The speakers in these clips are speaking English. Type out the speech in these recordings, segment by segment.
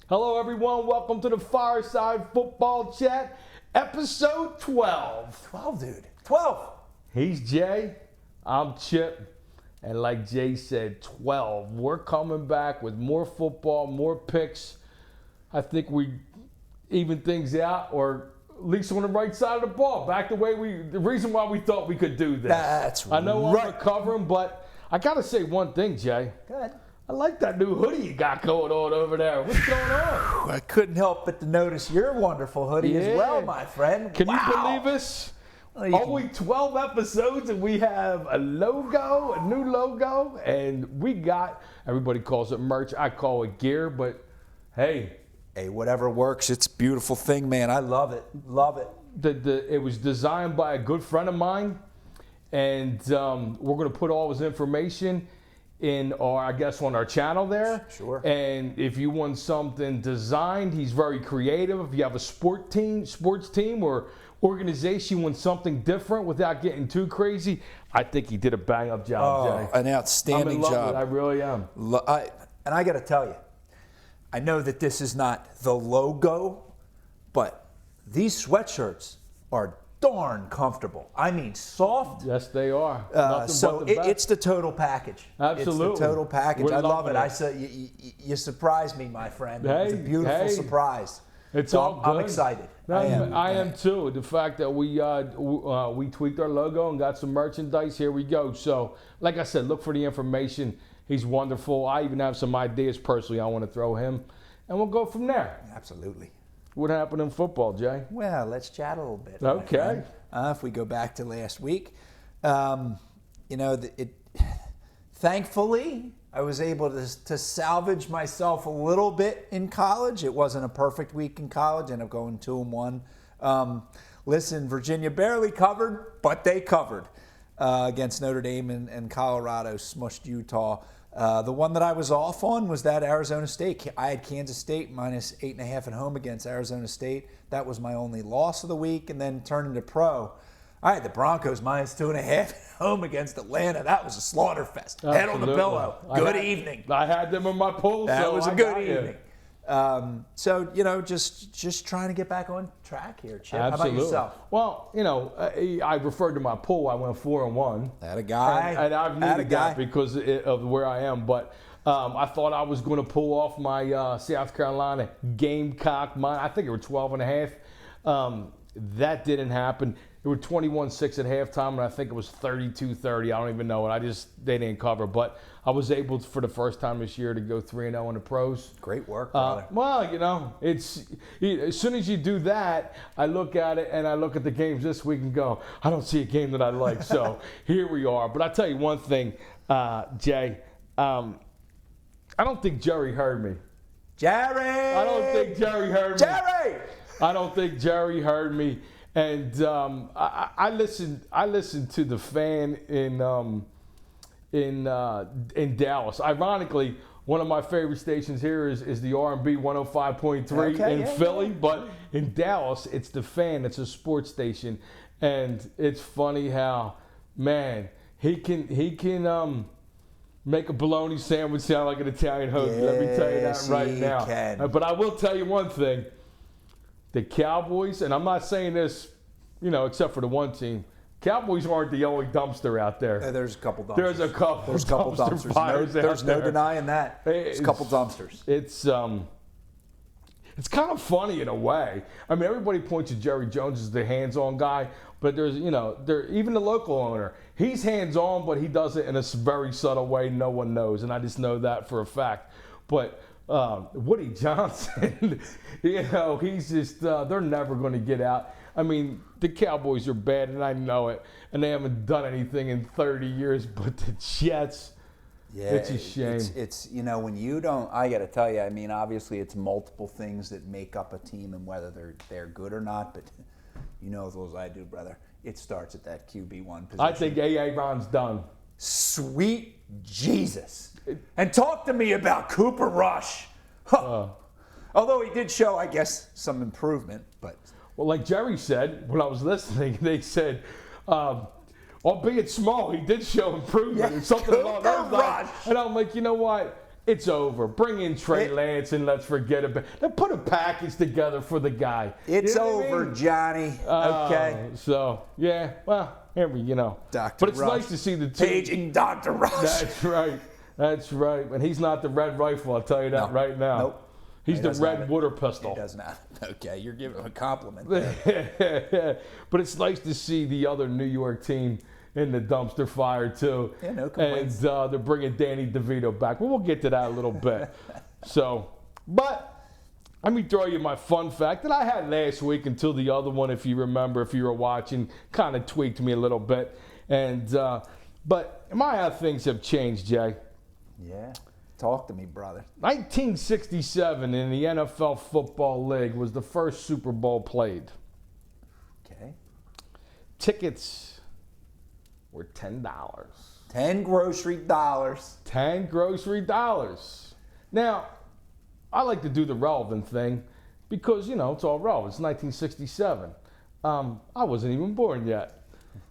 Hello, everyone. Welcome to the Fireside Football Chat, episode 12. 12, dude. 12. He's Jay. I'm Chip. And like Jay said, 12. We're coming back with more football, more picks. I think we even things out, or at least on the right side of the ball. Back the reason why we thought we could do this. That's I know right. I'm recovering, but I got to say one thing, Jay. Go ahead. I like that new hoodie you got going on over there. What's going on? I couldn't help but to notice your wonderful hoodie as well, my friend. Can you Wow. believe this? Well, you Only 12 episodes and we have a logo, a new logo, and we got, everybody calls it merch, I call it gear, but hey. Hey, whatever works. It's a beautiful thing, man. I love it. Love it. It was designed by a good friend of mine, and we're going to put all his information in our, I guess, on our channel there. Sure. And if you want something designed, he's very creative. If you have a sports team or organization, you want something different without getting too crazy, I think he did a bang-up job, Jay. An outstanding I'm in love job. with it. I really am. And I got to tell you, I know that this is not the logo, but these sweatshirts are darn comfortable. I mean, soft. Yes, they are. So it's the total package. Absolutely. It's the total package. We're I love it. loving it. I said you surprised me, my friend. Hey, It's a beautiful surprise. It's So all I'm good. excited. I am too. The fact that we tweaked our logo and got some merchandise, here we go. So, like I said, look for the information. He's wonderful. I even have some ideas personally I want to throw him, and we'll go from there. Absolutely. What happened in football, Jay? Well, let's chat a little bit. Okay. If we go back to last week, thankfully, I was able to salvage myself a little bit in college. It wasn't a perfect week in college. Ended up going 2-1. Listen, Virginia barely covered, but they covered against Notre Dame, and Colorado smushed Utah. The one that I was off on was that Arizona State. I had Kansas State minus 8.5 at home against Arizona State. That was my only loss of the week, and then turned into pro. I had the Broncos minus 2.5 at home against Atlanta. That was a slaughter fest. Head on the pillow. Good evening. I had them in my pool. That was a good evening. So, just trying to get back on track here, Chip. Absolutely. How about yourself? Well, I referred to my pool. I went 4-1. That a guy. And I've needed that because of where I am. But I thought I was going to pull off my South Carolina Gamecock. I think it was 12.5. That didn't happen. It were 21-6 at halftime, and I think it was 32-30. I don't even know it. They didn't cover. But I was able, for the first time this year, to go 3-0 in the pros. Great work, brother. It's as soon as you do that, I look at it, and I look at the games this week and go, I don't see a game that I like. So here we are. But I'll tell you one thing, Jay. I don't think Jerry heard me. Jerry! I don't think Jerry heard me. Jerry! I don't think Jerry heard me. And I listened to the fan in Dallas. Ironically, one of my favorite stations here is the R&B 105.3 in Philly, but in Dallas, it's the fan. It's a sports station, and it's funny how, man, he can make a bologna sandwich sound like an Italian hoagie. Let me tell you that right now. Can. But I will tell you one thing. The Cowboys, and I'm not saying this, except for the one team, Cowboys aren't the only dumpster out there. There's a couple dumpsters. There's a couple dumpsters. There's no denying that. There's a couple dumpsters. It's kind of funny in a way. I mean, everybody points to Jerry Jones as the hands-on guy, but there's, even the local owner, he's hands-on, but he does it in a very subtle way no one knows, and I just know that for a fact. But Woody Johnson, he's just, they're never going to get out. I mean, the Cowboys are bad, and I know it, and they haven't done anything in 30 years, but the Jets, it's a shame. It's when you don't, I got to tell you, I mean, obviously it's multiple things that make up a team and whether they're good or not, but as well as I do, brother, it starts at that QB1 position. I think Aaron's done. Sweet Jesus. And talk to me about Cooper Rush. Huh. Although he did show, I guess, some improvement. But well, like Jerry said, when I was listening, they said, albeit small, he did show improvement. Yeah, Something along those lines. Rush. And I'm like, you know what? It's over. Bring in Trey Lance and let's forget about it. Now put a package together for the guy. It's you know over, I mean? Johnny. Okay. So, yeah, well, here we, Dr. But it's Rush. nice to see the two. Paging Dr. Rush. That's right. That's right. And he's not the red rifle, I'll tell you that right now. Nope. He's the red water pistol. He does not. Okay, you're giving him a compliment there. But it's nice to see the other New York team in the dumpster fire, too. Yeah, no complaints. And they're bringing Danny DeVito back. Well, we'll get to that a little bit. But let me throw you my fun fact that I had last week until the other one, if you remember, if you were watching, kind of tweaked me a little bit. And but how things have changed, Jay. Yeah. Talk to me, brother. 1967 in the NFL Football League was the first Super Bowl played. Okay. Tickets were $10. 10 grocery dollars. 10 grocery dollars. Now, I like to do the relevant thing because, it's all relevant. It's 1967. I wasn't even born yet.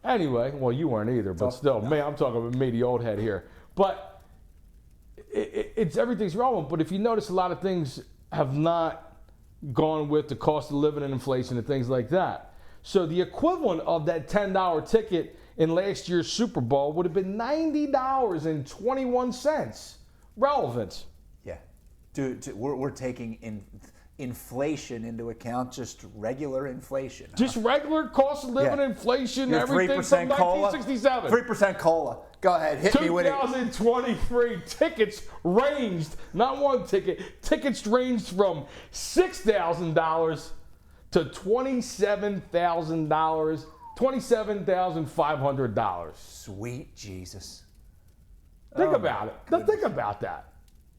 Anyway, well, you weren't either, but still, man, I'm talking about me, the old head here. But it's everything's relevant. But if you notice, a lot of things have not gone with the cost of living and inflation and things like that. So the equivalent of that $10 ticket in last year's Super Bowl would have been $90.21. Relevant. Yeah. We're taking inflation into account, just regular inflation. Just regular cost of living, inflation, Your everything 3% from cola, 1967. 3% cola. Go ahead, hit me with it. 2023 tickets ranged, not one ticket, tickets ranged from $6,000 to $27,000, $27,500. Sweet Jesus. Think about it. Now think about that.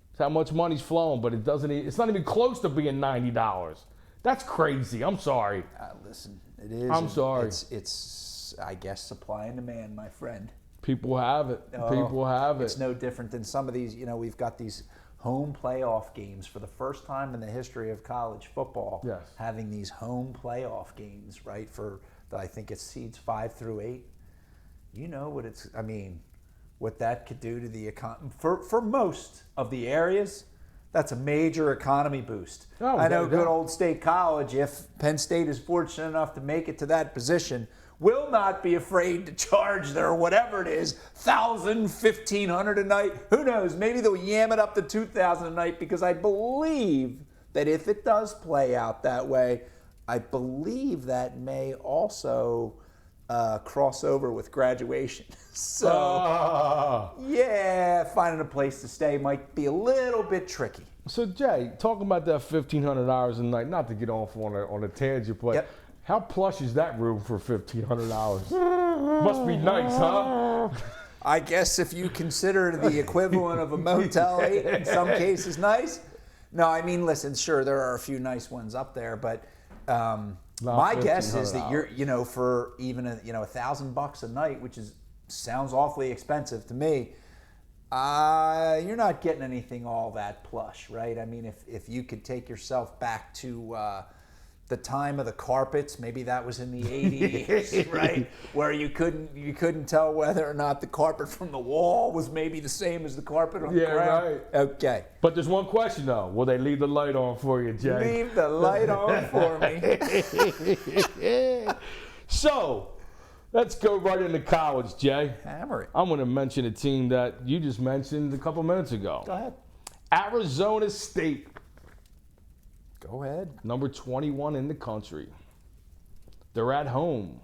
It's how much money's flowing, but it's not even close to being $90. That's crazy. I'm sorry. Listen, it is. I'm sorry. It's, I guess, supply and demand, my friend. People have it. People have it. It's no different than some of these, we've got these home playoff games for the first time in the history of college football. Yes. Having these home playoff games, right, I think it's seeds 5 through 8. What that could do to the economy. For most of the areas, that's a major economy boost. Oh, I know good old State College, if Penn State is fortunate enough to make it to that position, will not be afraid to charge their whatever it is, $1,000, $1,500 a night. Who knows? Maybe they'll yam it up to $2,000 a night, because I believe that if it does play out that way, I believe that may also cross over with graduation. So, yeah, finding a place to stay might be a little bit tricky. So, Jay, talking about that $1,500 a night, not to get off on a tangent, but how plush is that room for $1,500? Must be nice, huh? I guess if you consider the equivalent of a Motel 8 in some cases nice. No, listen, sure, there are a few nice ones up there, but my guess is that you're, for even $1,000 a night, which sounds awfully expensive to me, you're not getting anything all that plush, right? If you could take yourself back to the time of the carpets, maybe that was in the 80s, right? Where you couldn't tell whether or not the carpet from the wall was maybe the same as the carpet on the ground. Right. Okay. But there's one question though: will they leave the light on for you, Jay? Leave the light on for me. So, let's go right into college, Jay. Hammer it. I'm going to mention a team that you just mentioned a couple minutes ago. Go ahead. Arizona State. Go ahead. Number 21 in the country. They're at home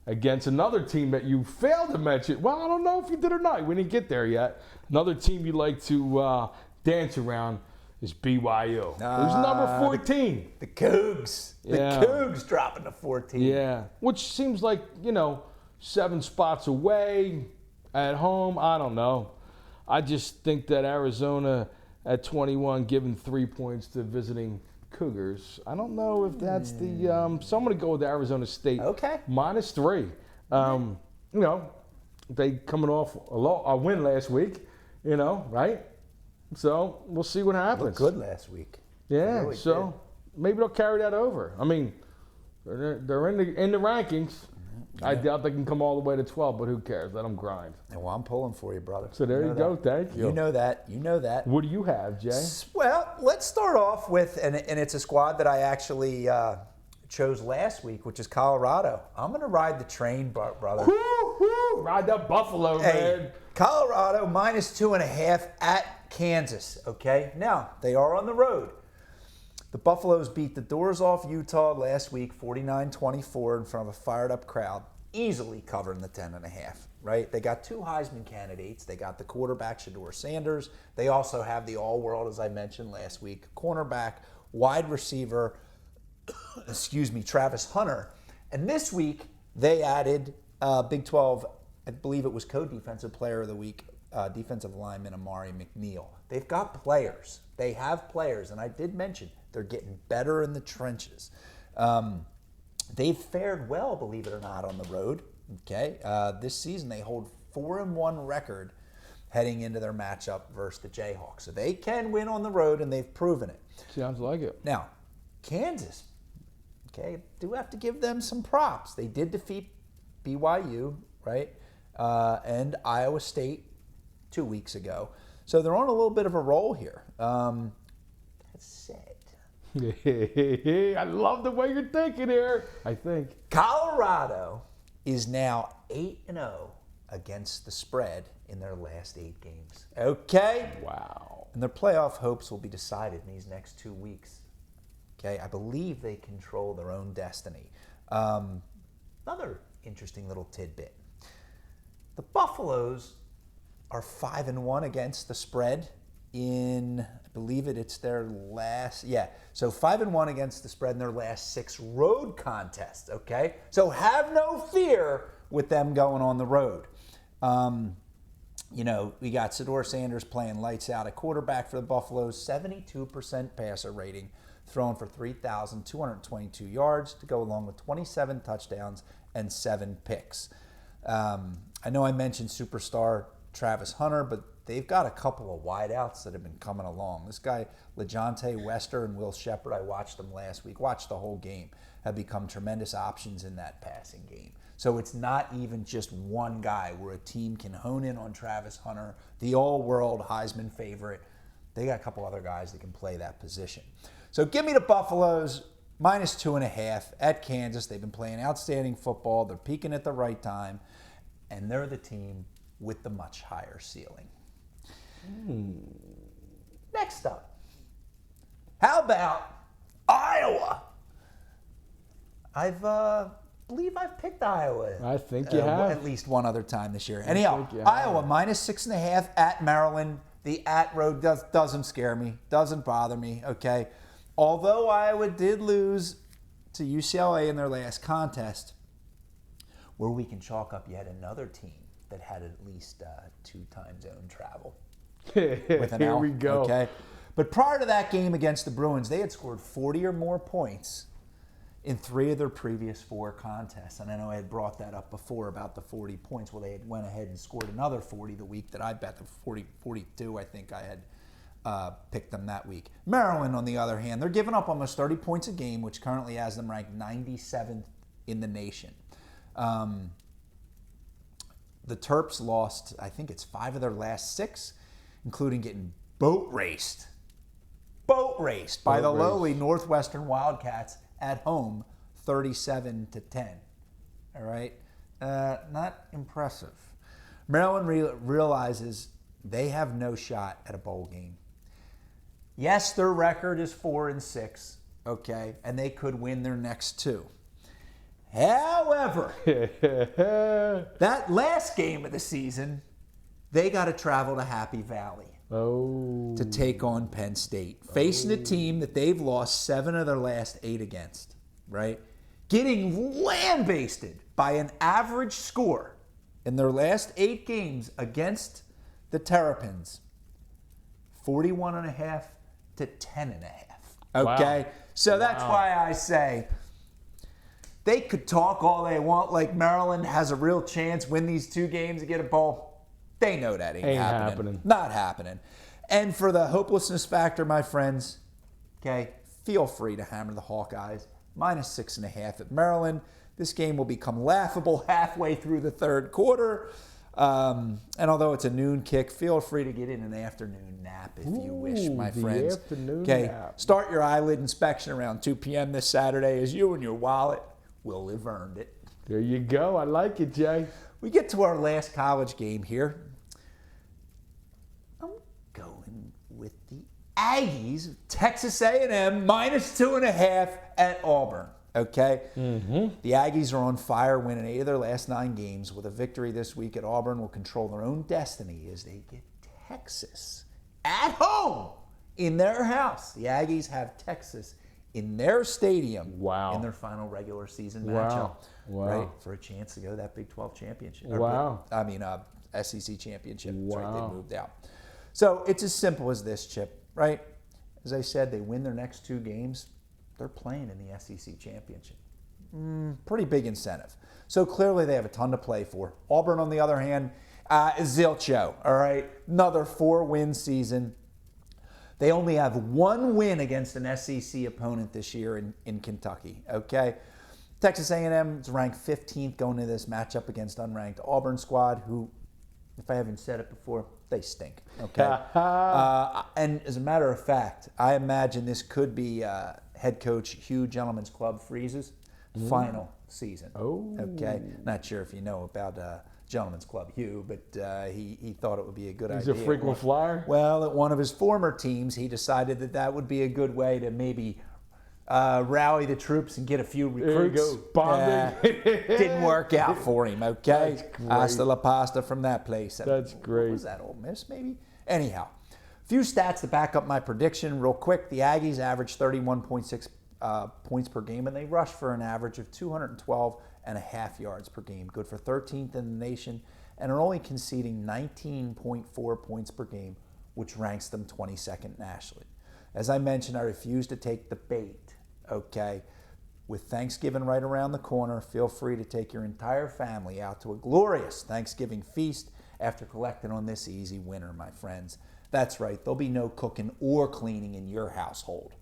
against another team that you failed to mention. Well, I don't know if you did or not. We didn't get there yet. Another team you like to dance around is BYU. Who's number 14? The Cougs. Yeah. The Cougs dropping to 14. Yeah, which seems like, 7 spots away at home. I don't know. I just think that Arizona at 21 giving 3 points to visiting Cougars. I don't know if that's the so I'm going to go with Arizona State. Okay. -3. They coming off a win last week, right? So we'll see what happens. Looked good last week. Yeah, Really so maybe they'll carry that over. They're in the rankings. I doubt they can come all the way to 12, but who cares? Let them grind. Well, I'm pulling for you, brother. So there you go. Thank you. You know that. You know that. What do you have, Jay? Well, let's start off with, and it's a squad that I actually chose last week, which is Colorado. I'm going to ride the train, brother. Woo-hoo! Ride that Buffalo, man. Colorado -2.5 at Kansas, okay? Now, they are on the road. The Buffaloes beat the doors off Utah last week, 49-24, in front of a fired-up crowd, easily covering the 10.5, right? They got 2 Heisman candidates. They got the quarterback, Shedeur Sanders. They also have the all-world, as I mentioned last week, cornerback, wide receiver, Travis Hunter. And this week, they added Big 12, I believe it was co-defensive player of the week, defensive lineman Amari McNeil. They've got players. They have players, and I did mention they're getting better in the trenches. They've fared well, believe it or not, on the road. Okay, this season they hold 4-1 record heading into their matchup versus the Jayhawks. So they can win on the road, and they've proven it. Sounds like it. Now, Kansas, okay, do have to give them some props. They did defeat BYU, right, and Iowa State 2 weeks ago. So they're on a little bit of a roll here. That said, I love the way you're thinking here. I think Colorado is now 8-0 against the spread in their last 8 games. Okay? Wow. And their playoff hopes will be decided in these next 2 weeks. Okay? I believe they control their own destiny. Another interesting little tidbit. The Buffaloes are 5-1 against the spread in, I believe it's their last, so 5-1 against the spread in their last 6 road contests, okay? So have no fear with them going on the road. We got Shedeur Sanders playing lights out at quarterback for the Buffaloes, 72% passer rating, thrown for 3,222 yards to go along with 27 touchdowns and 7 picks. I know I mentioned superstar Travis Hunter, but they've got a couple of wideouts that have been coming along. This guy, LeJontay Wester and Will Shepard, I watched them last week, watched the whole game, have become tremendous options in that passing game. So it's not even just one guy where a team can hone in on Travis Hunter, the all-world Heisman favorite. They got a couple other guys that can play that position. So give me the Buffaloes, -2.5 at Kansas. They've been playing outstanding football. They're peaking at the right time, and they're the team with the much higher ceiling. Next up, how about Iowa? I believe I've picked Iowa. I think you have. At least one other time this year. Anyhow, Iowa -6.5 at Maryland. The at road doesn't scare me, doesn't bother me, okay? Although Iowa did lose to UCLA in their last contest, where we can chalk up yet another team that had at least 2 time zone travel. With an Here L, we go. Okay? But prior to that game against the Bruins, they had scored 40 or more points in 3 of their previous 4 contests. And I know I had brought that up before about the 40 points. Well, they had went ahead and scored another 40 the week that I bet, the 42 I think I had picked them that week. Maryland, on the other hand, they're giving up almost 30 points a game, which currently has them ranked 97th in the nation. The Terps lost, I think it's 5 of their last 6, including getting boat raced by the lowly Northwestern Wildcats at home, 37-10. All right? Not impressive. Maryland realizes they have no shot at a bowl game. Yes, their record is 4-6, okay, and they could win their next 2. However, that last game of the season, they got to travel to Happy Valley to take on Penn State, facing a team that they've lost 7 of their last 8 against, right? Getting lambasted by an average score in their last 8 games against the Terrapins, 41.5 to 10.5. Okay? Wow. So that's why I say they could talk all they want like Maryland has a real chance, win these 2 games and get a bowl. They know that ain't happening. Not happening. And for the hopelessness factor, my friends, okay, feel free to hammer the Hawkeyes. -6.5 at Maryland. This game will become laughable halfway through the third quarter. And although it's a noon kick, feel free to get in an afternoon nap if you wish, my friends. Afternoon Okay, nap. start your eyelid inspection around 2 p.m. this Saturday as you and your wallet will have earned it. There you go. I like it, Jay. We get to our last college game here. I'm going with the Aggies, Texas A&M, -2.5 at Auburn. Okay? The Aggies are on fire, winning 8 of their last 9 games. With a victory this week at Auburn, will control their own destiny as they get Texas at home in their house. The Aggies have Texas in their stadium in their final regular season matchup. Right? For a chance to go to that Big 12 championship. SEC championship. That's right, they moved out. So it's as simple as this, Chip, right? As I said, they win their next 2 games. They're playing in the SEC championship. Pretty big incentive. So clearly they have a ton to play for. Auburn, on the other hand, is zilch show, all right? Another 4-win season. They only have 1 win against an SEC opponent this year in Kentucky, okay? Texas A&M is ranked 15th going into this matchup against unranked Auburn squad, who, if I haven't said it before, they stink, okay? And as a matter of fact, I imagine this could be head coach Hugh Gentleman's Club Freeze's final season. Okay, not sure if you know about Gentleman's Club Hugh, but he thought it would be a good idea. He's a frequent flyer? Well, at one of his former teams, he decided that would be a good way to maybe rally the troops and get a few recruits. There you go. Bonding. Didn't work out for him, okay? That's great. Hasta la pasta from that place. That's great. What was that, Ole Miss, maybe? Anyhow, a few stats to back up my prediction real quick. The Aggies average 31.6 points per game, and they rush for an average of 212.5 yards per game. Good for 13th in the nation, and are only conceding 19.4 points per game, which ranks them 22nd nationally. As I mentioned, I refuse to take the bait, okay? With Thanksgiving right around the corner, feel free to take your entire family out to a glorious Thanksgiving feast after collecting on this easy winner, my friends. That's right, there'll be no cooking or cleaning in your household.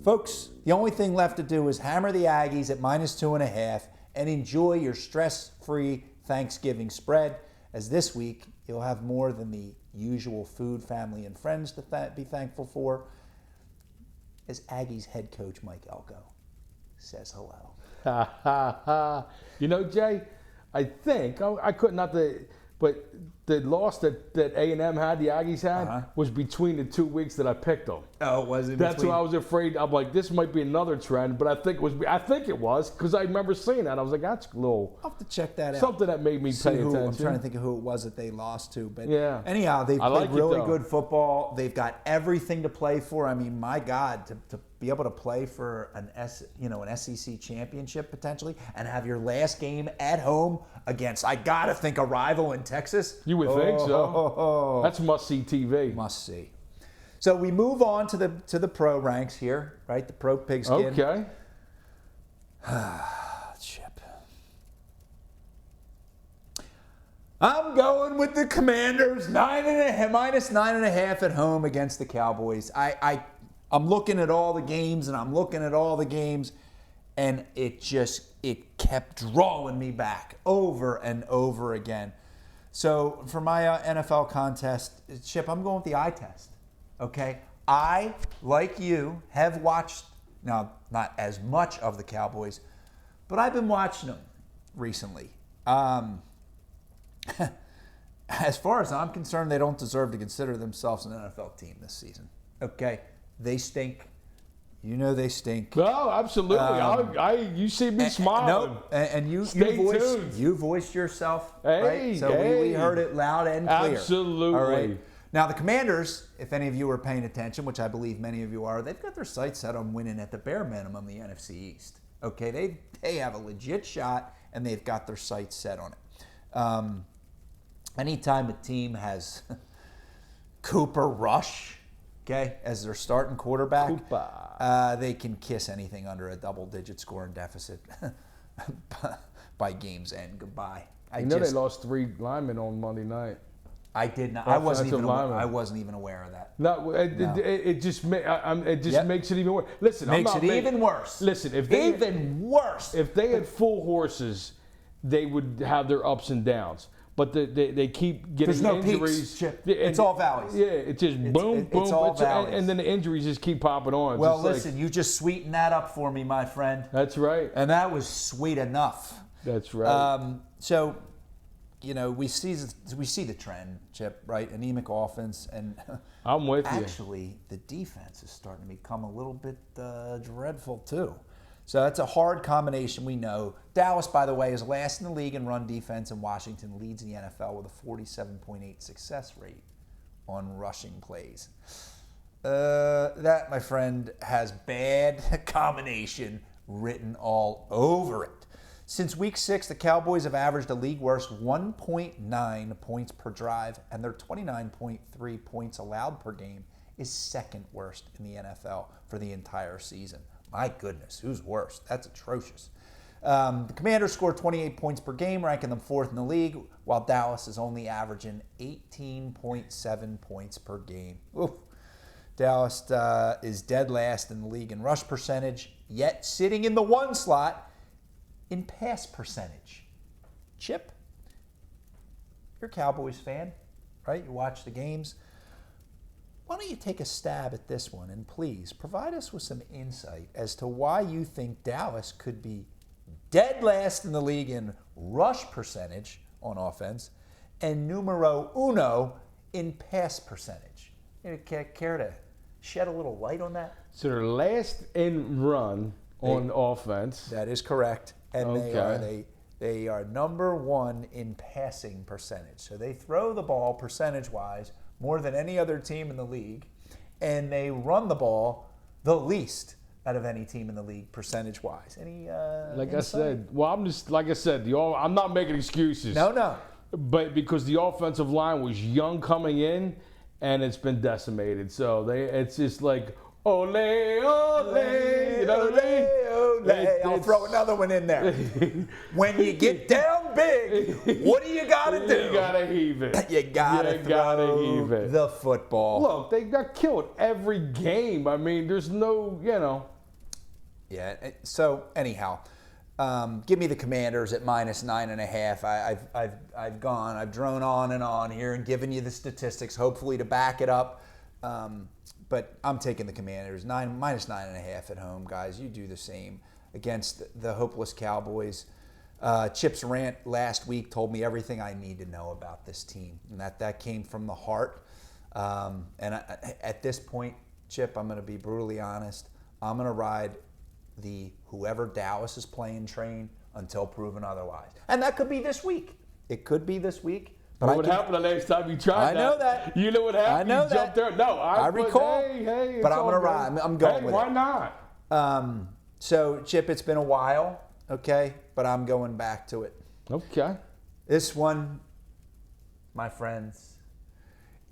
Folks, the only thing left to do is hammer the Aggies at -2.5 and enjoy your stress-free Thanksgiving spread, as this week you'll have more than the usual food, family, and friends to be thankful for, as Aggies head coach Mike Elko says hello. You know, Jay, I think, I couldn't not the, but the loss that A&M had, the Aggies had, was between the 2 weeks that I picked them. Oh, was it? That's what I was afraid. I'm like, this might be another trend, but I think it was because I remember seeing that. I was like, that's a little. I'll have to check that out. Something that made me pay attention. I'm trying to think of who it was that they lost to, but yeah. Anyhow, they've played really good football. They've got everything to play for. I mean, my God, to be able to play for an SEC championship potentially, and have your last game at home against, I gotta think, a rival in Texas. You would think so. That's must-see TV. Must see. So we move on to the pro ranks here, right? The pro pigskin. Okay. Chip. I'm going with the Commanders, -9.5 at home against the Cowboys. I'm looking at all the games, and it kept drawing me back over and over again. So for my NFL contest, Chip, I'm going with the eye test. Okay, I, like you, have watched, now not as much of the Cowboys, but I've been watching them recently. As far as I'm concerned, they don't deserve to consider themselves an NFL team this season. Okay, they stink. You know they stink. No, absolutely. You see me smiling. Nope. And you voiced yourself. Hey, right? So we heard it loud and clear. Absolutely. All right. Now, the Commanders, if any of you are paying attention, which I believe many of you are, they've got their sights set on winning at the bare minimum the NFC East. Okay, they have a legit shot, and they've got their sights set on it. Anytime a team has Cooper Rush, okay, as their starting quarterback, they can kiss anything under a double-digit scoring deficit by game's end. Goodbye. They lost 3 linemen on Monday night. I did not. offensive linemen. I wasn't even aware of that. No, it just makes it even worse. Listen, Makes it even worse. Listen, if they had full horses, they would have their ups and downs. But they keep getting There's no injuries. peaks, Chip. It's all valleys. Yeah, it's just boom, boom. It's all valleys. And then the injuries just keep popping on. Well, listen, you just sweetened that up for me, my friend. That's right. And that was sweet enough. That's right. So, we see the trend, Chip, right? Anemic offense, and I'm with you. Actually, the defense is starting to become a little bit dreadful too. So that's a hard combination, we know. Dallas, by the way, is last in the league in run defense, and Washington leads in the NFL with a 47.8 success rate on rushing plays. That, my friend, has bad combination written all over it. Since week 6, the Cowboys have averaged a league worst 1.9 points per drive, and their 29.3 points allowed per game is second worst in the NFL for the entire season. My goodness, who's worse? That's atrocious. The Commanders scored 28 points per game, ranking them 4th in the league, while Dallas is only averaging 18.7 points per game. Oof. Dallas is dead last in the league in rush percentage, yet sitting in the 1 slot in pass percentage. Chip, you're a Cowboys fan, right? You watch the games. Why don't you take a stab at this one, and please provide us with some insight as to why you think Dallas could be dead last in the league in rush percentage on offense and numero uno in pass percentage. You care to shed a little light on that? So they're last in run on offense. That is correct. And they are number 1 in passing percentage. So they throw the ball percentage-wise more than any other team in the league, and they run the ball the least out of any team in the league percentage-wise. Any like insight? I said, well, I'm not making excuses. No. But because the offensive line was young coming in, and it's been decimated, so it's just like ole, ole, you know what I mean? I'll throw another one in there. When you get down big, what do you got to do? You got to heave it. You got to heave it. The football. Look, they got killed every game. I mean, there's no, Yeah, so anyhow, give me the Commanders at -9.5. I've drone on and on here and given you the statistics, hopefully to back it up. But I'm taking the Commanders, -9.5 at home, guys. You do the same against the hopeless Cowboys. Chip's rant last week told me everything I need to know about this team, and that came from the heart. At this point, Chip, I'm going to be brutally honest. I'm going to ride the whoever Dallas is playing train until proven otherwise. And that could be this week. It could be this week. But what happened the last time you tried that? I know that. You know what happened? I know you jumped there. No, I recall. Hey, but I'm going to ride. I'm going with it. Why not? So, Chip, it's been a while, okay? But I'm going back to it. Okay. This one, my friends,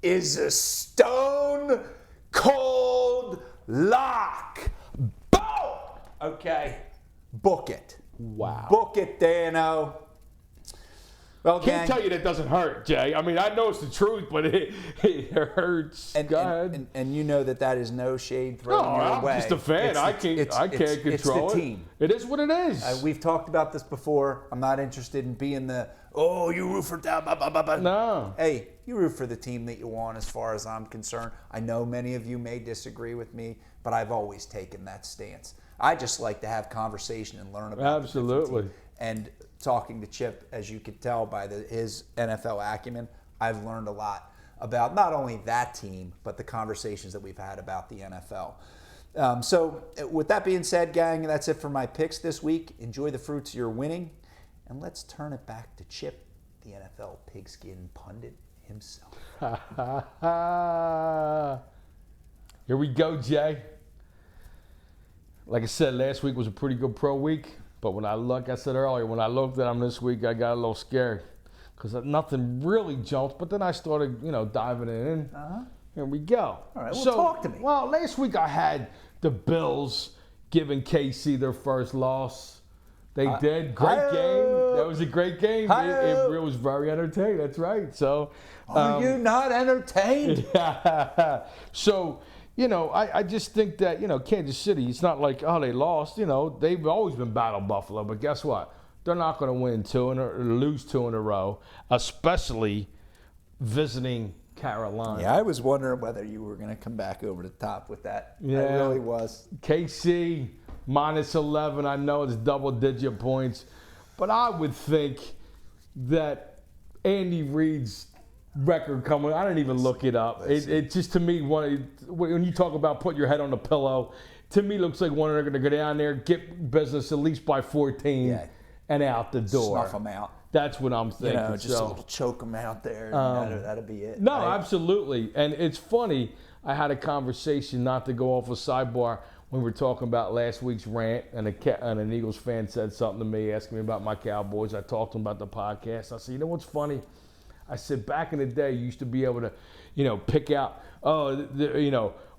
is a stone cold lock. Boom! Okay. Book it. Wow. Book it, Dano. Well, Can't tell you that doesn't hurt, Jay. I mean, I know it's the truth, but it hurts. And you know that is no shade thrown your way. I'm just a fan. I can't control it's the team. It is what it is. We've talked about this before. I'm not interested in being you root for down, blah, blah, blah, blah. No. Hey, you root for the team that you want as far as I'm concerned. I know many of you may disagree with me, but I've always taken that stance. I just like to have conversation and learn about Absolutely. And talking to Chip, as you could tell by his NFL acumen, I've learned a lot about not only that team, but the conversations that we've had about the NFL. So with that being said, gang, that's it for my picks this week. Enjoy the fruits of your winning. And let's turn it back to Chip, the NFL pigskin pundit himself. Here we go, Jay. Like I said, last week was a pretty good pro week. But when I looked at them this week, I got a little scared because nothing really jumped. But then I started, diving in. Here we go. All right, talk to me. Well, last week I had the Bills giving KC their first loss. They did. Great game. That was a great game. It was very entertaining. That's right. So, are you not entertained? So, I just think that, Kansas City, it's not like, oh, they lost. They've always been battle buffalo. But guess what? They're not going to win or lose 2 in a row, especially visiting Carolina. Yeah, I was wondering whether you were going to come back over the top with that. Yeah. I really was. KC, -11. I know it's double-digit points. But I would think that Andy Reid's record coming, I didn't even look it up. It just, to me, when you talk about putting your head on the pillow, to me looks like one of them are going to go down there, get business at least by 14 and out the door. Snuff them out. That's what I'm thinking. Just a little choke them out there. That'll be it. No, right? Absolutely. And it's funny, I had a conversation, not to go off a sidebar, when we were talking about last week's rant, and an Eagles fan said something to me, asking me about my Cowboys. I talked to him about the podcast. I said, you know what's funny? I said, back in the day, you used to be able to, pick out,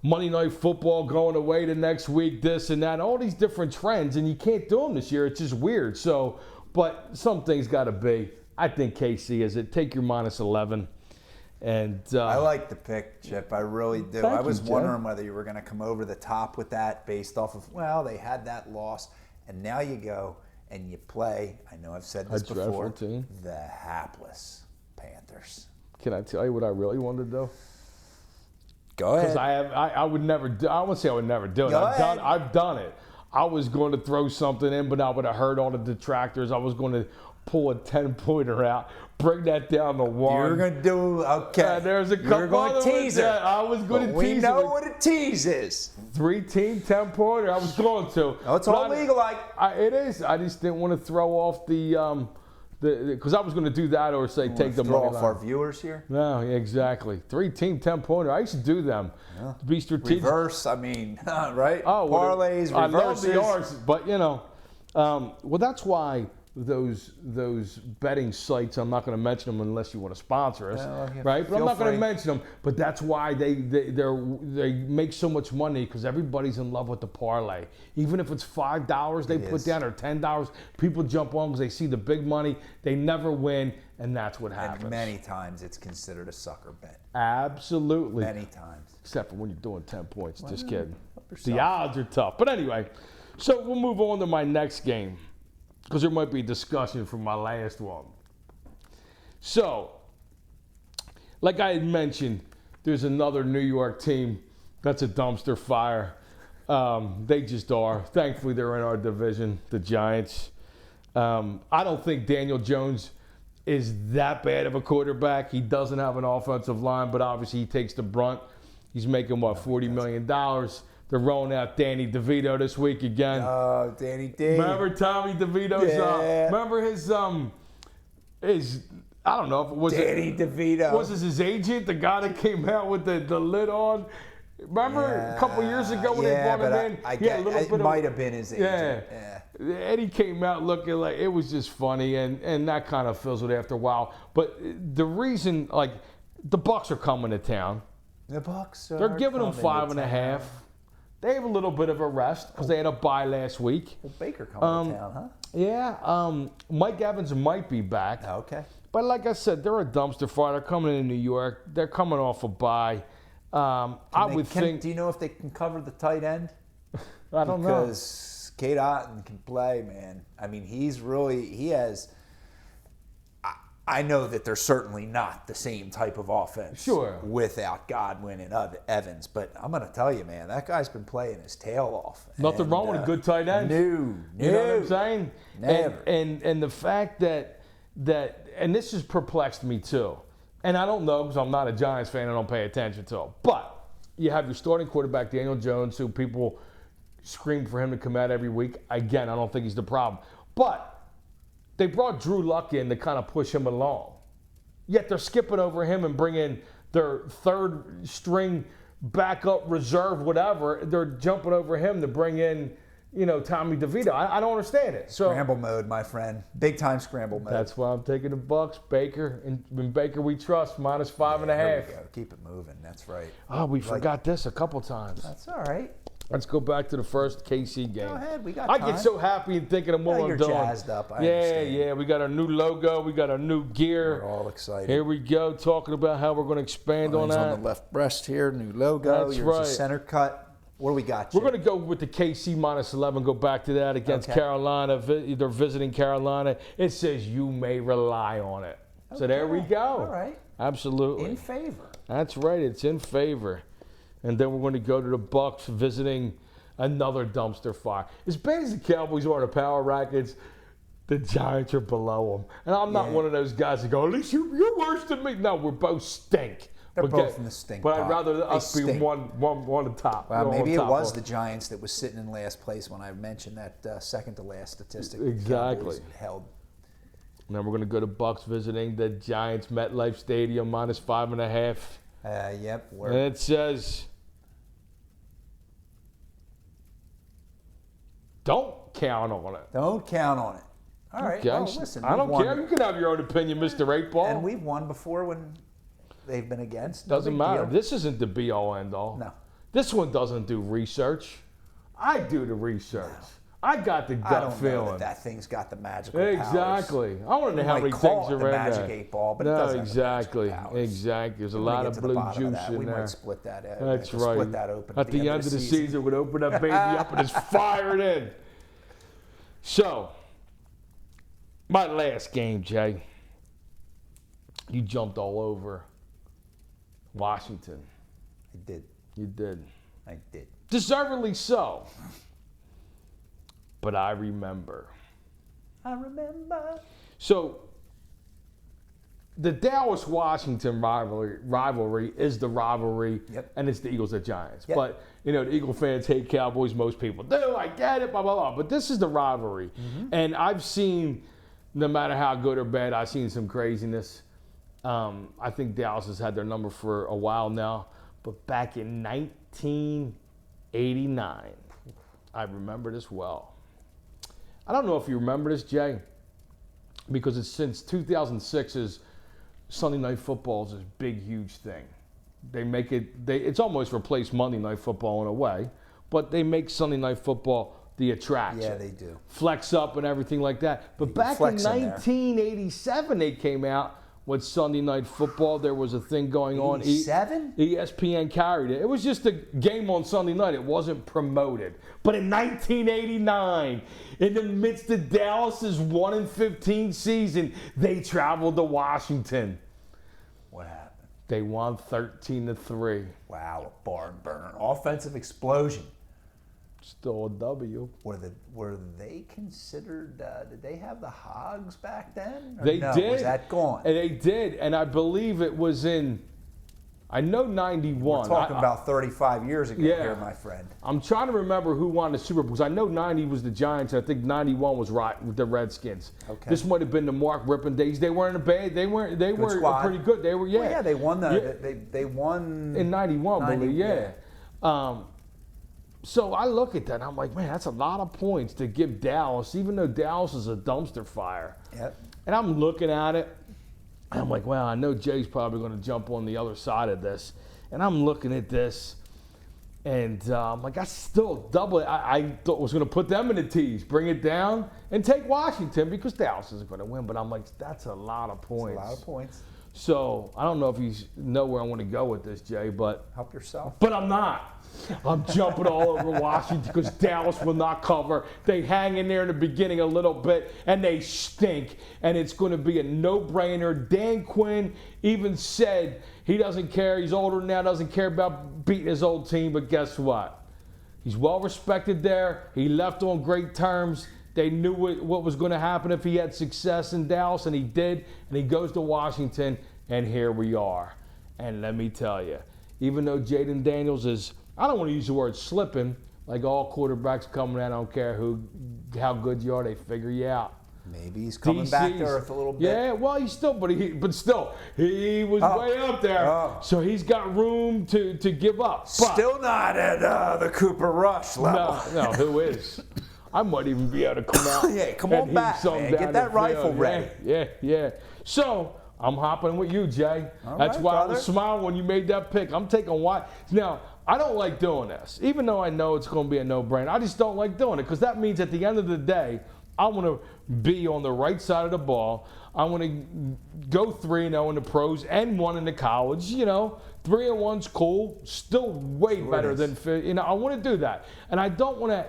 Monday Night Football going away the next week, this and that, all these different trends, and you can't do them this year. It's just weird. So, but some things got to be. I think KC is it. Take your -11. And I like the pick, Chip. I really do. I was wondering whether you were going to come over the top with that based off of, they had that loss, and now you go and you play, I know I've said this before, the hapless Panthers. Can I tell you what I really wanted to do? Go ahead. Because I would never do. I won't say I would never do it. I've done it. I was going to throw something in, but I would have heard all the detractors. I was going to pull a 10-pointer out, bring that down to 1. You were going to do, okay. There's a couple. You were going to tease it. I was going to tease it. We know what a tease is. 3-team 10-pointer. I was going to. Oh, it's all legal. It is. I just didn't want to throw off the because I was going to do that or say take the money off our viewers here. No, exactly. 3-team 10-pointer. I used to do them. Yeah. To be strategic. Reverse. I mean, right? Oh, parlays, reverses. I love the R's, but well, that's why those betting sites. I'm not going to mention them unless you want to sponsor us, right? But I'm not going to mention them. But that's why they make so much money, because everybody's in love with the parlay. Even if it's $5 they put down or $10, people jump on because they see the big money. They never win, and that's what happens. And many times it's considered a sucker bet. Absolutely. Many times. Except for when you're doing 10 points. Just kidding. The odds are tough. But anyway, so we'll move on to my next game, because there might be discussion from my last one. So, like I had mentioned, there's another New York team that's a dumpster fire. They just are. Thankfully, they're in our division, the Giants. I don't think Daniel Jones is that bad of a quarterback. He doesn't have an offensive line, but obviously he takes the brunt. He's making, $40 million. They're rolling out Danny DeVito this week again. Oh, Danny D. Remember Tommy DeVito's? Remember his I don't know if it was Danny DeVito. Was this his agent, the guy that came out with the lid on? Remember a couple years ago when they brought him in? It might have been his agent. Yeah. Eddie came out looking like it was just funny, and that kind of fizzled after a while. But the reason, the Bucs are coming to town. The Bucs They're giving them 5.5. They have a little bit of a rest because they had a bye last week. Well, Baker coming to town, huh? Yeah. Mike Evans might be back. Okay. But like I said, they're a dumpster fire. They're coming in New York. They're coming off a bye. Do you know if they can cover the tight end? I don't know. Because Cade Otton can play, man. I mean, he has... I know that they're certainly not the same type of offense without Godwin and Evans, but I'm going to tell you, man, that guy's been playing his tail off. Nothing wrong with a good tight end. No. You know what I'm saying? Never. And the fact that and this has perplexed me too, and I don't know because I'm not a Giants fan and I don't pay attention to him, but you have your starting quarterback, Daniel Jones, who people scream for him to come out every week. Again, I don't think he's the problem. But they brought Drew Luck in to kind of push him along. Yet they're skipping over him and bringing their third string backup reserve, whatever. They're jumping over him to bring in, Tommy DeVito. I don't understand it. So, scramble mode, my friend. Big time scramble mode. That's why I'm taking the Bucs. Baker, and in Baker we trust, -5.5. There we go. Keep it moving. That's right. Oh, we forgot this a couple times. That's all right. Let's go back to the first KC game. Go ahead, we got I time. get so happy and thinking of what Yeah, I'm you're doing. jazzed up, I understand. Yeah, we got our new logo, we got our new gear. We're all excited. Here we go, talking about how we're going to expand on Mine's that. on the left breast here, new logo. That's Yours right. is center cut. What do we got? We're going to go with the KC -11, go back to that against Okay. Carolina. They're visiting Carolina. It says you may rely on it. So there we go. All right. Absolutely. In favor. That's right. It's in favor. And then we're going to go to the Bucs visiting another dumpster fire. As bad as the Cowboys are in the power rankings, the Giants are below them. And I'm not one of those guys that go, at least you're worse than me. No, we're both stink. They're both in the stink But pot. I'd rather us be stink. one on top. Well, maybe it top was of- the Giants that was sitting in last place when I mentioned that second to last statistic. Exactly. The Cowboys held. Now we're going to go to Bucs visiting the Giants MetLife Stadium -5.5. Yep. And it says, don't count on it. Don't count on it. All right. Okay. Well, listen. I don't we've won. care. You can have your own opinion, Mr. 8-Ball. And we've won before when they've been against. No Doesn't big matter. deal. This isn't the be-all, end-all. No. This one doesn't do research. I do the research. I got the I gut don't feeling. know that thing's got the magical powers. Exactly. I want to know You how might many call things it are the in magic there. 8-Ball, but it No, doesn't have the exactly. magical powers. Exactly. There's a When we lot get of to the blue bottom of juice that, in we there. might split that out. That's Split right. that open At the end of the season, we'd open that baby up and just fire it in. So, my last game, Jay, you jumped all over Washington. I did. You did. I did. Deservedly so. But I remember. I remember. So, the Dallas-Washington rivalry is the rivalry, Yep. and it's the Eagles at Giants. Yep. But, you know, the Eagle fans hate Cowboys. Most people do. I get it, blah, blah, blah. But this is the rivalry. Mm-hmm. And I've seen, no matter how good or bad, I've seen some craziness. I think Dallas has had their number for a while now. But back in 1989, I remember this well. I don't know if you remember this, Jay, because it's since 2006's Sunday Night Football is this big, huge thing. They make it, it's almost replaced Monday Night Football in a way, but they make Sunday Night Football the attraction. Yeah, they do. Flex up and everything like that. But back in flex in there. 1987, they came out with Sunday Night Football. There was a thing going on. 87? ESPN carried it. It was just a game on Sunday night. It wasn't promoted. But in 1989, in the midst of Dallas's 1-15 season, they traveled to Washington. What happened? They won 13-3. Wow, a barn burner. Offensive explosion. Still a W. Were they considered, did they have the Hogs back then? Or They no? did. Was that gone? And they did. And I believe it was in, I know 91. We're talking about 35 years ago here, my friend. I'm trying to remember who won the Super Bowl, because I know 90 was the Giants, and I think 91 was with the Redskins. Okay. This might have been the Mark Rippon days. They weren't a bad. They were squad. pretty good. They were, yeah. Well, yeah, they won they won in 91, 90, believe, yeah. So I look at that and I'm like, man, that's a lot of points to give Dallas, even though Dallas is a dumpster fire. Yep. And I'm looking at it, and I'm like, well, I know Jay's probably going to jump on the other side of this. And I'm looking at this, and I'm like, I still double it. I thought I was going to put them in the tees, bring it down, and take Washington because Dallas isn't going to win. But I'm like, that's a lot of points. That's a lot of points. So I don't know if you know where I want to go with this, Jay, but Help yourself. But I'm not. I'm jumping all over Washington because Dallas will not cover. They hang in there in the beginning a little bit, and they stink. And it's going to be a no-brainer. Dan Quinn even said he doesn't care. He's older now, doesn't care about beating his old team. But guess what? He's well-respected there. He left on great terms. They knew what was going to happen if he had success in Dallas, and he did. And he goes to Washington, and here we are. And let me tell you, even though Jaden Daniels is, I don't want to use the word slipping, like all quarterbacks coming out, I don't care how good you are, they figure you out. Maybe he's coming back to earth a little bit. Yeah, well, he's still, but still, he was way up there. So he's got room to give up. But Still not at the Cooper Rush level. no, who is? I might even be able to come out. Yeah, come and on heave back, some man. down Get that the rifle field. ready. Yeah. So I'm hopping with you, Jay. All That's right, why I brother. was smiling when you made that pick. I'm taking Now, I don't like doing this, even though I know it's going to be a no-brainer. I just don't like doing it because that means at the end of the day, I want to be on the right side of the ball. I want to go 3-0 in the pros and 1 in the college. 3-1's cool, still way better than I want to do that, and I don't want to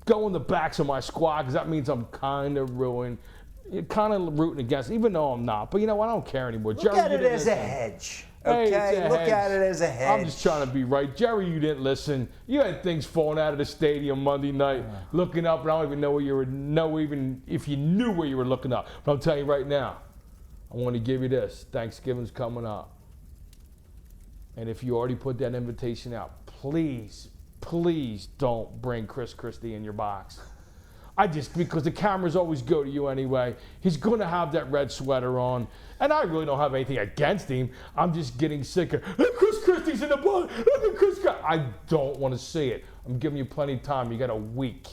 go on the backs of my squad because that means I'm kind of rooting against, even though I'm not. But you know what? I don't care anymore. Look at it as a hedge. Okay, look at it as a hedge. I'm just trying to be right. Jerry, you didn't listen. You had things falling out of the stadium Monday night, looking up, and I don't even know where you were, even if you knew where you were looking up. But I'm telling you right now, I want to give you this. Thanksgiving's coming up. And if you already put that invitation out, please don't bring Chris Christie in your box. Because the cameras always go to you anyway. He's going to have that red sweater on. And I really don't have anything against him. I'm just getting sick of, Chris Christie's in the ball. Look at Chris Christie. I don't want to see it. I'm giving you plenty of time. You got a week.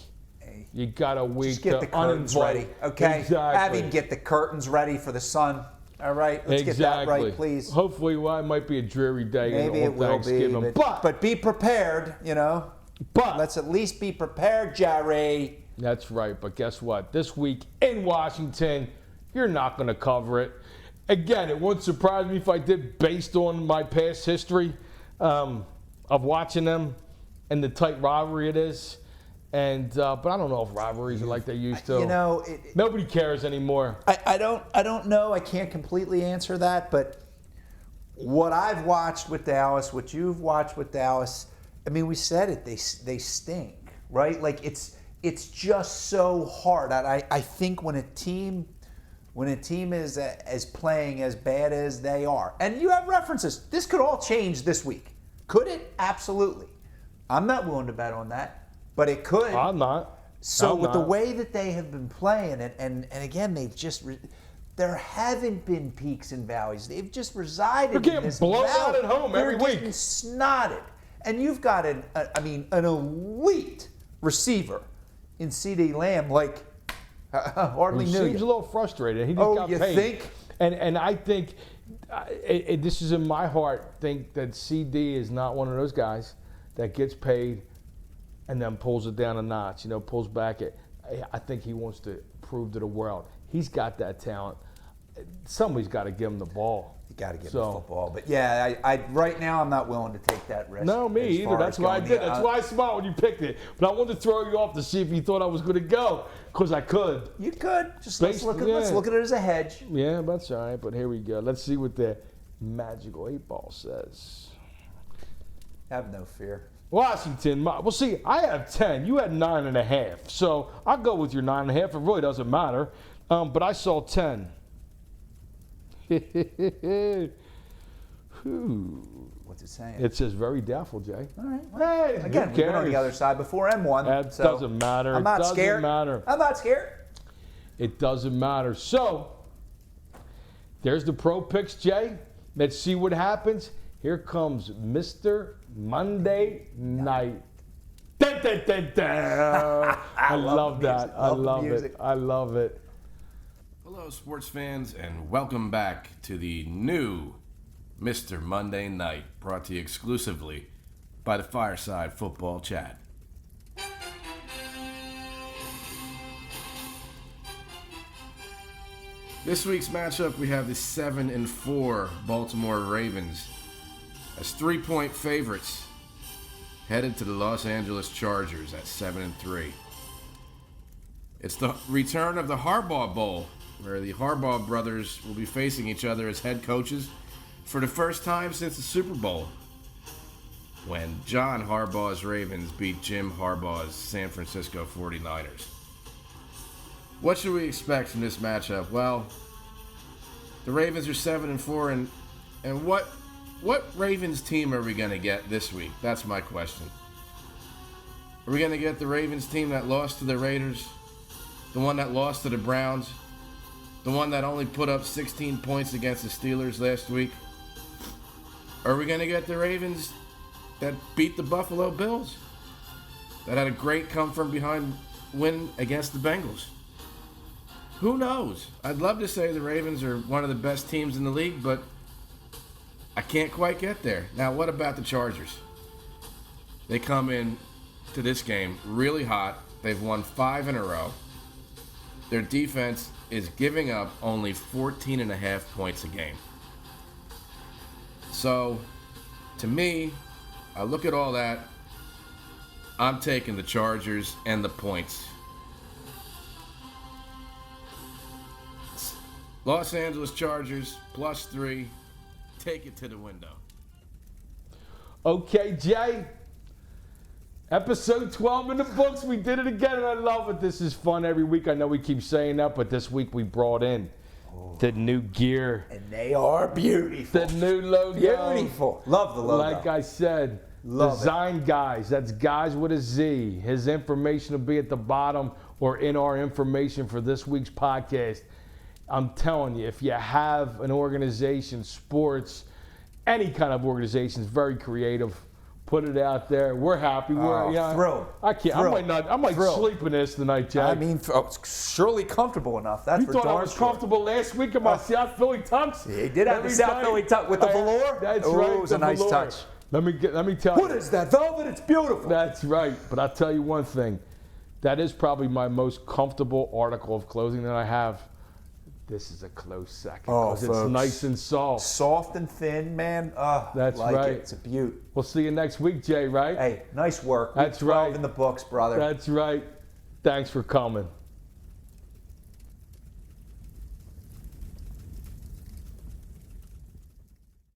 You got a week. Just get the curtains ready, okay? Exactly. Have him get the curtains ready for the sun. All right, let's get that right, please. Hopefully, it might be a dreary day. Maybe it will be, but be prepared, But let's at least be prepared, Jerry. That's right, but guess what? This week in Washington, you're not going to cover it. Again, it wouldn't surprise me if I did based on my past history of watching them and the tight rivalry it is. And but I don't know if rivalries are like they used to. Nobody cares anymore. I don't know. I can't completely answer that, but what I've watched with Dallas, what you've watched with Dallas, I mean, we said it. They stink, right? Like it's just so hard. I think when a team is playing as bad as they are, and you have references, this could all change this week. Could it? Absolutely. I'm not willing to bet on that. But it could. I'm not. So with the way that they have been playing, and again, there haven't been peaks and valleys. They've just resided in this valley. They're getting blown out at home every week. They're getting snotted. And you've got an elite receiver in C.D. Lamb, hardly knew you. He seems a little frustrated. He just got paid. Think? And I think, this is in my heart, think that C.D. is not one of those guys that gets paid and then pulls it down a notch, pulls back it. I think he wants to prove to the world he's got that talent. Somebody's got to give him the ball. You got to give him the football. But yeah, I right now I'm not willing to take that risk. No, me either. That's why I did. That's why I smiled when you picked it. But I wanted to throw you off to see if you thought I was going to go, because I could. You could. Just let's look at it as a hedge. Yeah, that's all right. But here we go. Let's see what the magical 8-ball says. Have no fear. Washington, well, see, I have 10. You had 9.5. So I'll go with your 9.5. It really doesn't matter. But I saw 10. What's it saying? It says very doubtful, Jay. All right. Well, hey, again, we've been on the other side before and won. That doesn't matter. I'm not scared. I'm not scared. It doesn't matter. So there's the pro picks, Jay. Let's see what happens. Here comes Mr. Monday Night. Dun, dun, dun, dun. I love that. I love it. I love it. Hello, sports fans, and welcome back to the new Mr. Monday Night, brought to you exclusively by the Fireside Football Chat. This week's matchup, we have the 7-4 Baltimore Ravens as 3-point favorites headed to the Los Angeles Chargers at 7-3. It's the return of the Harbaugh Bowl, where the Harbaugh brothers will be facing each other as head coaches for the first time since the Super Bowl, when John Harbaugh's Ravens beat Jim Harbaugh's San Francisco 49ers. What should we expect from this matchup? Well, the Ravens are 7-4, and what Ravens team are we going to get this week? That's my question. Are we going to get the Ravens team that lost to the Raiders? The one that lost to the Browns? The one that only put up 16 points against the Steelers last week? Are we going to get the Ravens that beat the Buffalo Bills? That had a great come-from-behind win against the Bengals? Who knows? I'd love to say the Ravens are one of the best teams in the league, but I can't quite get there. Now, what about the Chargers? They come in to this game really hot. They've won 5 in a row. Their defense is giving up only 14.5 points a game. So, to me, I look at all that. I'm taking the Chargers and the points. Los Angeles Chargers +3. Take it to the window. Okay, Jay. Episode 12 in the books. We did it again, and I love it. This is fun every week. I know we keep saying that, but this week we brought in the new gear. And they are beautiful. The new logo. Beautiful. Love the logo. Like I said, Love DESIGNGUYZ. That's guys with a Z. His information will be at the bottom or in our information for this week's podcast. I'm telling you, if you have an organization, sports, any kind of organization, is very creative. Put it out there. We're happy. We're thrilled. I can't. Thrilled. I might sleep in this tonight, Jack. I mean, surely comfortable enough. That's you for thought darn I was sure. comfortable last week in my South Philly tux? He did have the South Philly tuck with the velour. That's Ooh, right. It was a nice velour. touch. Let me tell you. What is that, velvet? It's beautiful. That's right. But I'll tell you one thing. That is probably my most comfortable article of clothing that I have. This is a close second because it's nice and soft. Soft and thin, man. That's like right. It's a beaut. We'll see you next week, Jay, right? Hey, nice work. That's Week 12 right. in the books, brother. That's right. Thanks for coming.